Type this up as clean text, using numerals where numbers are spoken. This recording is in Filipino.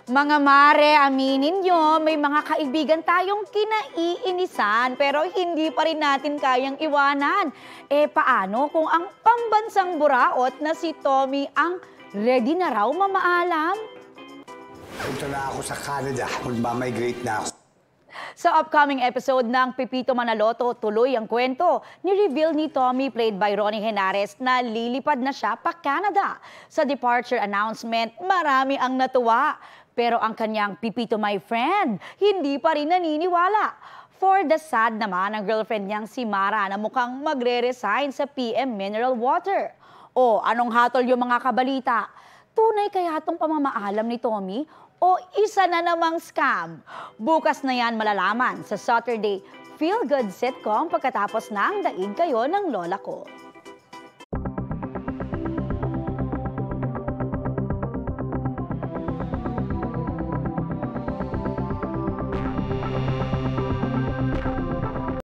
Mga mare, aminin nyo, may mga kaibigan tayong kinaiinisan pero hindi pa rin natin kayang iwanan. Paano kung ang pambansang buraot na si Tommy ang ready na raw mamaalam? Punta na ako sa Canada. Magmamigrate na ako. Sa upcoming episode ng Pepito Manaloto, tuloy ang kwento. Ni-reveal ni Tommy, played by Ronnie Henares, na lilipad na siya pa Canada. Sa departure announcement, marami ang natuwa. Pero ang kanyang Pepito my friend, hindi pa rin naniniwala. For the sad naman ang girlfriend niyang si Mara na mukhang magre-resign sa PM Mineral Water. O anong hatol yung mga kabalita? Tunay kaya itong pamamaalam ni Tommy? O isa na namang scam? Bukas na yan malalaman sa Saturday Feel Good sitcom pagkatapos ng Daig Kayo ng Lola Ko.